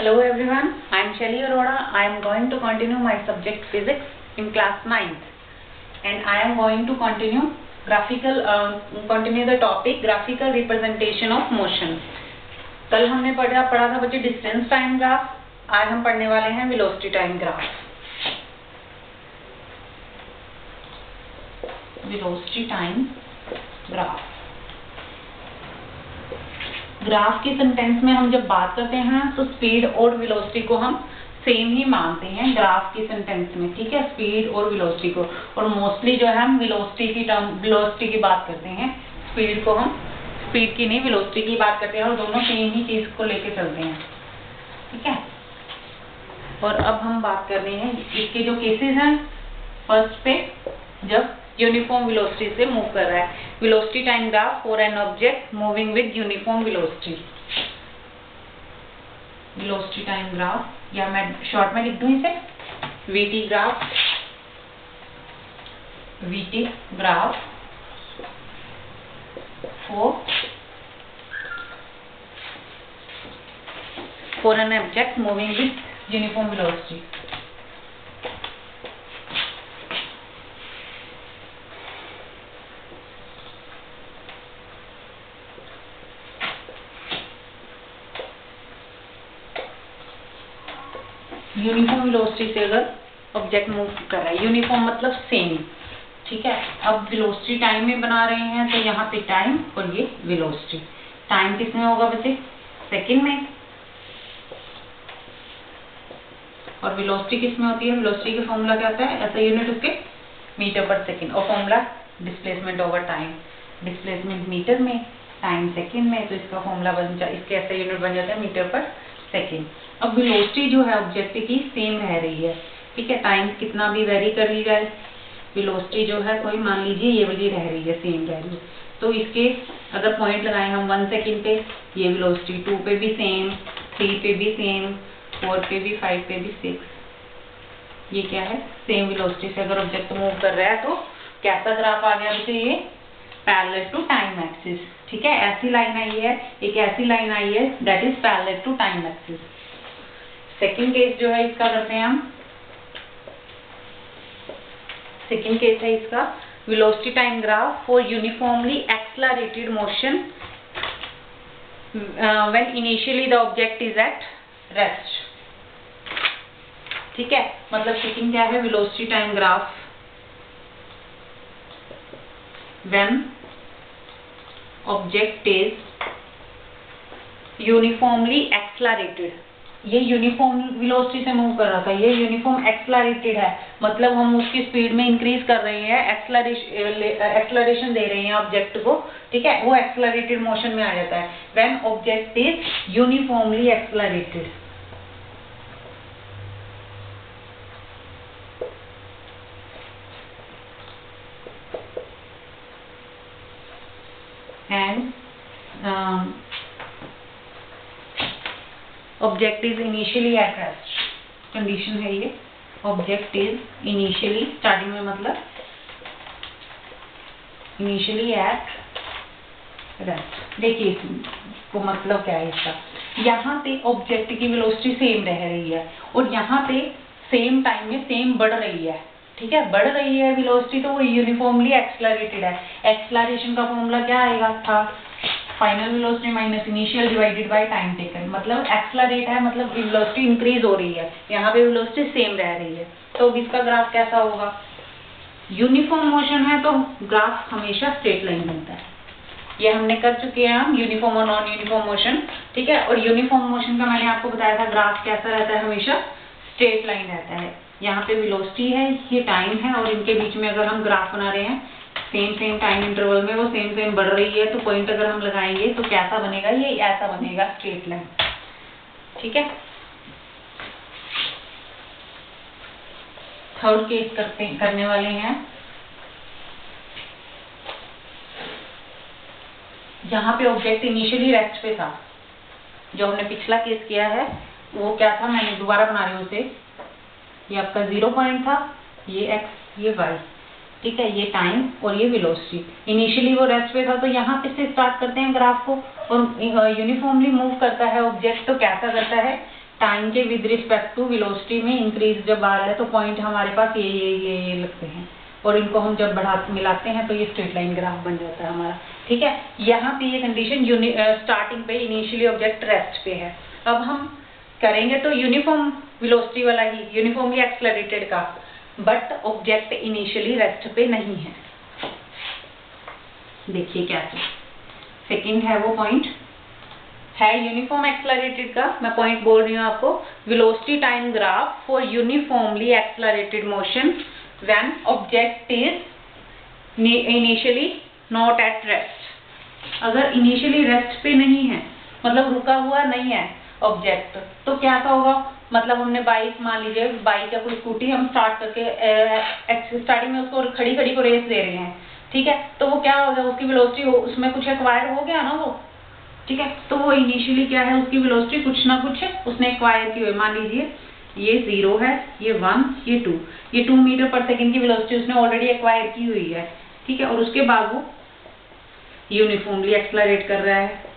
Hello everyone, I am Shelly Arora. I am going to continue my subject physics in class 9th, and I am going to continue the topic graphical representation of motion. कल हमने पढ़ा था बच्चे distance time graph, आज हम पढ़ने वाले हैं velocity time graph. Velocity time graph. Graph की सेंटेंस में हम जब बात करते हैं तो स्पीड और वेलोसिटी को हम सेम ही मानते हैं ग्राफ की सेंटेंस में, ठीक है, स्पीड और वेलोसिटी को. और मोस्टली जो है हम वेलोसिटी की बात करते हैं, स्पीड को हम स्पीड की नहीं वेलोसिटी की बात करते हैं, और दोनों सेम ही चीज को लेके चलते हैं, ठीक है. और अब हम बात कर रहे हैं इसके जो केसेस हैं. फर्स्ट पे जब यूनिफॉर्म वेलोसिटी से मूव कर रहा है, velocity time graph for an object moving with uniform velocity. Velocity time graph, या मैं शॉर्ट में लिख दूं इसे VT graph. VT graph for an object moving with uniform velocity. Uniform velocity से अगर ऑब्जेक्ट मूव कर रहा है, यूनिफॉर्म मतलब सेम, ठीक है. अब वेलोसिटी टाइम में बना रहे हैं तो यहाँ पे टाइम और ये वेलोसिटी. टाइम किस में होगा बच्चे? सेकंड में. और वेलोसिटी किस में होती है? वेलोसिटी का फॉर्मूला क्या होता है? ऐसा यूनिट उसके मीटर पर सेकंड, और formula displacement over time. Displacement metre में, टाइम सेकंड में, तो इसका फॉर्मूला बन जाता है, इसके ऐसा यूनिट बन जाता है मीटर पर सेकंड. अब वेलोसिटी जो है ऑब्जेक्ट की सेम रह रही है, ठीक है. टाइम कितना भी वेरी कर ली जाए, वेलोसिटी जो है कोई मान लीजिए ये वाली रह रही है, सेम रह रही है. तो इसके अगर पॉइंट लगाए हम 1 सेकंड पे, ये वेलोसिटी 2 पे भी सेम, 3 पे भी सेम, 4 पे भी, 5 पे भी 6. ये क्या है? सेम वेलोसिटी से अगर ऑब्जेक्ट मूव कर रहा है तो कैसा ग्राफ आ गया बच्चे? ये पैरेलल टू टाइम एक्सिस, ठीक है. ऐसी लाइन आई है, एक ऐसी लाइन आई है that is parallel to time axis. Second case जो है इसका करते हैं हम. सेकंड केस है इसका velocity time graph for uniformly accelerated motion when initially the object is at rest, ठीक है. मतलब सेकंड क्या है? Velocity time graph when object is uniformly accelerated. ये यूनिफॉर्म वेलोसिटी से मूव कर रहा था, ये यूनिफॉर्म एक्सेलरेटेड है, मतलब हम उसकी स्पीड में इंक्रीज कर रहे हैं, एक्सेलरेशन दे रहे हैं ऑब्जेक्ट को, ठीक है. वो एक्सेलरेटेड मोशन में आ जाता है when object is uniformly accelerated. And object is initially at rest. Condition है ये, ऑब्जेक्ट इज इनिशियली, स्टार्टिंग में मतलब इनिशियली एट रेस्ट. देखिए इसको मतलब क्या है इसका. यहाँ पे ऑब्जेक्ट की वेलोसिटी सेम रह रही है और यहाँ पे सेम टाइम में सेम बढ़ रही है, ठीक है. बढ़ रही है वेलोसिटी, तो वो यूनिफॉर्मली एक्सेलरेटेड है. एक्सेलरेशन का फॉर्मूला क्या आएगा था? Final velocity minus initial divided by time taken. मतलब एक्सेलरेट है, मतलब वेलोसिटी इंक्रीज हो रही है, यहाँ पे वेलोसिटी सेम रह रही है. तो इसका ग्राफ कैसा होगा? यूनिफॉर्म मोशन है तो ग्राफ हमेशा स्ट्रेट लाइन बनता है. ये हमने कर चुके हैं हम, यूनिफॉर्म और नॉन यूनिफॉर्म मोशन, ठीक है. और यूनिफॉर्म मोशन का मैंने आपको बताया था ग्राफ कैसा रहता है, हमेशा स्ट्रेट लाइन रहता है. यहाँ पे वेलोसिटी है, ये टाइम है, और इनके बीच में अगर हम ग्राफ बना रहे हैं सेम टाइम इंटरवल में, वो सेम बढ़ रही है, तो पॉइंट अगर हम लगाएंगे तो कैसा बनेगा? ये ऐसा बनेगा, स्ट्रेट लाइन, ठीक है. थर्ड केस करने वाले हैं. यहाँ पे ऑब्जेक्ट इनिशियली रेस्ट पे था. जो हमने पिछला केस किया है वो क्या था? मैंने दोबारा बना रही हूँ उसे. ये आपका 0 पॉइंट था, ये x, ये y, ठीक है. ये टाइम और ये वेलोसिटी. इनिशियली वो रेस्ट पे था, तो यहाँ पे से स्टार्ट करते हैं ग्राफ को, और यूनिफॉर्मली मूव करता है ऑब्जेक्ट, तो कैसा करता है? टाइम के विद रिस्पेक्ट टू वेलोसिटी में इंक्रीज जब आ रहा है तो पॉइंट हमारे पास ये लगते हैं, और इनको हम जब मिलाते हैं तो ये स्ट्रेट लाइन ग्राफ बन जाता है हमारा। ठीक है, यहाँ पे ये कंडीशन स्टार्टिंग पे इनिशियली ऑब्जेक्ट रेस्ट पे है। अब हम करेंगे तो यूनिफॉर्म वेलोसिटी वाला ही, यूनिफॉर्मली एक्सेलरेटेड का, बट ऑब्जेक्ट इनिशियली रेस्ट पे नहीं है। देखिए कैसे, सेकंड है वो पॉइंट है यूनिफॉर्म एक्सेलरेटेड का, मैं पॉइंट बोल रही हूँ आपको, velocity time graph for uniformly accelerated motion when object is initially not at rest. अगर इनिशियली रेस्ट पे नहीं है, मतलब रुका हुआ नहीं है ऑब्जेक्ट, तो क्या होगा, मतलब हमने बाइक, मान लीजिए बाइक या कोई स्कूटी हम स्टार्ट करके स्टार्टिंग में उसको खड़ी खड़ी को रेस दे रहे हैं। ठीक है, तो वो क्या हो गया, उसकी वेलोसिटी उसमें कुछ एक्वायर हो गया ना वो। ठीक है, तो वो इनिशियली क्या है, उसकी वेलोसिटी कुछ ना कुछ उसने एक्वायर की हुई। मान लीजिए ये 0 है, ये 1, ये 2, ये 2 मीटर पर सेकेंड की वेलोसिटी उसने ऑलरेडी एक्वायर की हुई है। ठीक है, और उसके बाद वो यूनिफॉर्मली एक्सेलरेट कर रहा है।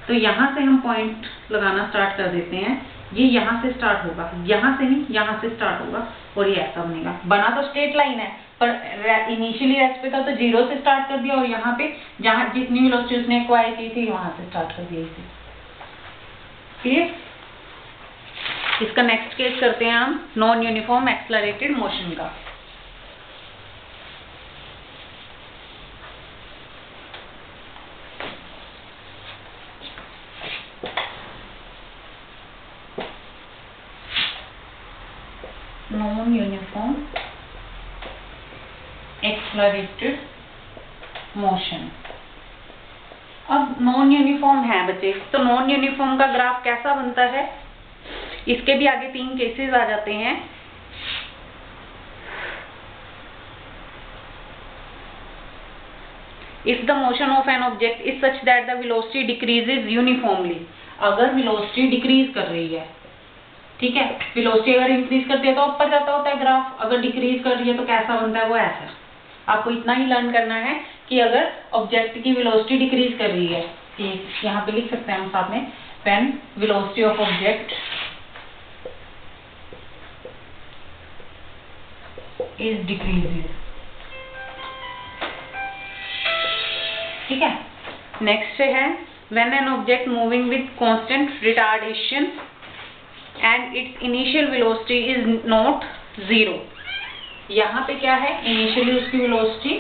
तो यहाँ से हम पॉइंट लगाना स्टार्ट कर देते हैं। ये यहाँ से स्टार्ट होगा, यहाँ से नहीं, यहाँ से स्टार्ट होगा, और ये ऐसा बनेगा। बना तो स्ट्रेट लाइन है, पर इनिशियली रेस्ट पे था तो 0 से स्टार्ट कर दिया, और यहाँ पे जहाँ जितनी वेलोसिटी उसने एक्वायर की थी वहां से स्टार्ट कर दिया इसे। क्लियर? इसका नेक्स्ट केस करते हैं हम नॉन यूनिफॉर्म एक्सेलरेटेड मोशन का। Non uniform accelerated motion. अब नॉन यूनिफॉर्म है बच्चे, तो नॉन यूनिफॉर्म का ग्राफ कैसा बनता है, इसके भी आगे 3 केसेस आ जाते हैं। If the motion of an object is such that the velocity decreases uniformly, अगर वेलोसिटी डिक्रीज कर रही है, ठीक है, वेलोसिटी अगर इंक्रीज करती है तो ऊपर जाता होता है ग्राफ, अगर डिक्रीज कर रही है तो कैसा बनता है, वो ऐसा। आपको इतना ही लर्न करना है कि अगर ऑब्जेक्ट की वेलोसिटी डिक्रीज कर रही है, कि यहाँ पे लिख सकते हैं हम साथ में, when velocity of object is decreasing. ठीक है, नेक्स्ट है when an object moving with constant retardation and its initial velocity is not 0। यहाँ पे क्या है, इनिशियली उसकी वेलोसिटी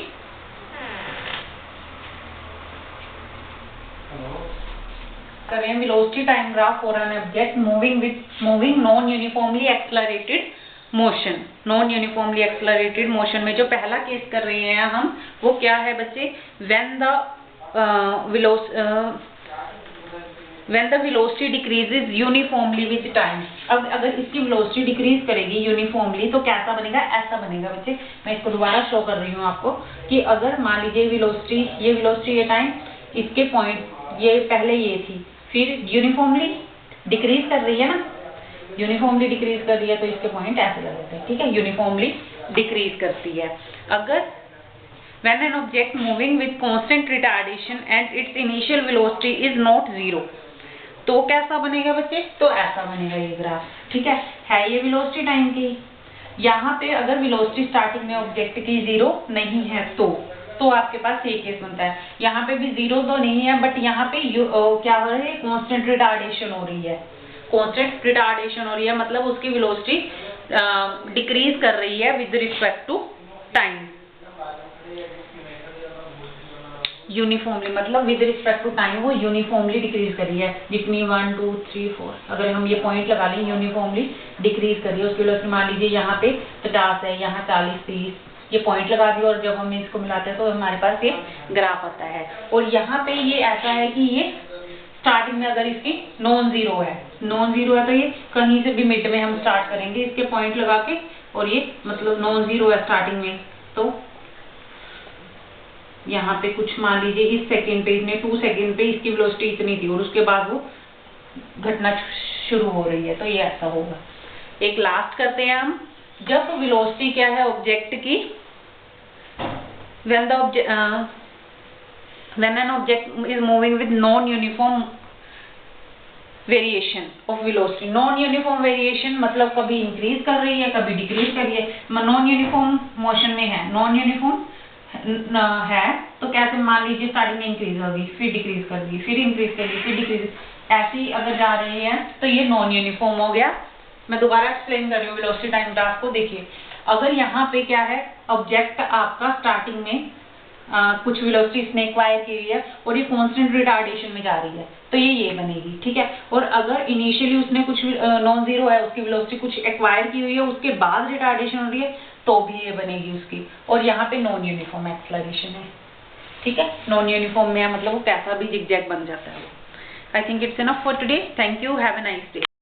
कर रहे हैं velocity time graph for an object moving non uniformly accelerated motion. Non uniformly accelerated motion में जो पहला केस कर रहे हैं हम, वो क्या है बच्चे, when the velocity decreases uniformly with time. अब अगर इसकी वेलोसिटी डिक्रीज करेगी यूनिफॉर्मली तो कैसा बनेगा, ऐसा बनेगा बच्चे। मैं इसको दोबारा शो कर रही हूँ आपको कि अगर मान लीजिए वेलोसिटी ये टाइम, इसके पॉइंट ये पहले ये थी, फिर यूनिफॉर्मली डिक्रीज कर रही है ना, यूनिफॉर्मली डिक्रीज कर रही है तो इसके पॉइंट ऐसे लगते हैं। ठीक है, यूनिफॉर्मली डिक्रीज करती है। अगर when an object moving with constant retardation and its initial velocity is not 0, तो कैसा बनेगा बच्चे, तो ऐसा बनेगा ये ग्राफ। ठीक है ये वेलोसिटी टाइम की। यहाँ पे अगर वेलोसिटी स्टार्टिंग में ऑब्जेक्ट की 0 नहीं है तो आपके पास ये केस बनता है। यहाँ पे भी 0 तो नहीं है, बट यहाँ पे क्या हो रहा है, कांस्टेंट रिटार्डेशन हो रही है। कांस्टेंट रिटार्डेशन हो रही है मतलब उसकी वेलोसिटी डिक्रीज कर रही है with respect to time. Uniformly मतलब विद रिस्पेक्ट टू टाइम वो यूनिफॉर्मली डिक्रीज कर रही है, जितनी 1 2 3 4 अगर हम ये पॉइंट लगा लें, यूनिफॉर्मली डिक्रीज कर रही है उसकी वेलोसिटी। मान लीजिए यहाँ पे 50 है, यहाँ 40 30, ये पॉइंट लगा दिया, और जब हम इसको मिलाते हैं तो हमारे पास ये ग्राफ आता है। और यहाँ पे ये ऐसा है कि ये स्टार्टिंग में अगर इसकी नॉन जीरो है तो ये कहीं से भी मिड में हम स्टार्ट करेंगे इसके पॉइंट लगा के, और ये मतलब नॉन जीरो है स्टार्टिंग में, तो यहाँ पे कुछ मान लीजिए इस सेकंड पे, इसने 2 सेकंड पे इसकी वेलोसिटी इतनी थी और उसके बाद वो घटना शुरू हो रही है, तो ये ऐसा होगा। एक लास्ट करते हैं हम, जब वेलोसिटी क्या है ऑब्जेक्ट की, when an object is moving with non-uniform variation of velocity. Non uniform variation मतलब कभी इंक्रीज कर रही है कभी डिक्रीज कर रही है, नॉन यूनिफॉर्म मोशन में है, नॉन यूनिफॉर्म है तो कैसे मान लीजिए स्टार्टिंग में इंक्रीज होगी फिर डिक्रीज कर दी फिर इंक्रीज कर दी फिर डिक्रीज, ऐसी अगर जा रही है तो ये नॉन यूनिफॉर्म हो गया। मैं दोबारा एक्सप्लेन कर रही हूँ वेलोसिटी टाइम ग्राफ को। देखिए अगर यहाँ पे क्या है, ऑब्जेक्ट आपका स्टार्टिंग में कुछ वेलोसिटी इसने एक्वायर की हुई है और ये कांस्टेंट रिटार्डेशन में जा रही है तो ये बनेगी, ठीक है। और अगर इनिशियली उसने कुछ नॉन जीरो है, उसकी वेलोसिटी कुछ एक्वायर की हुई है, उसके बाद रिटार्डेशन हो रही है तो भी ये बनेगी उसकी। और यहाँ पे नॉन यूनिफॉर्म एक्सेलरेशन है, ठीक है। नॉन यूनिफॉर्म में मतलब वो कैसा भी जिगजैग बन जाता है। I think it's enough for today. Thank you, have a nice day.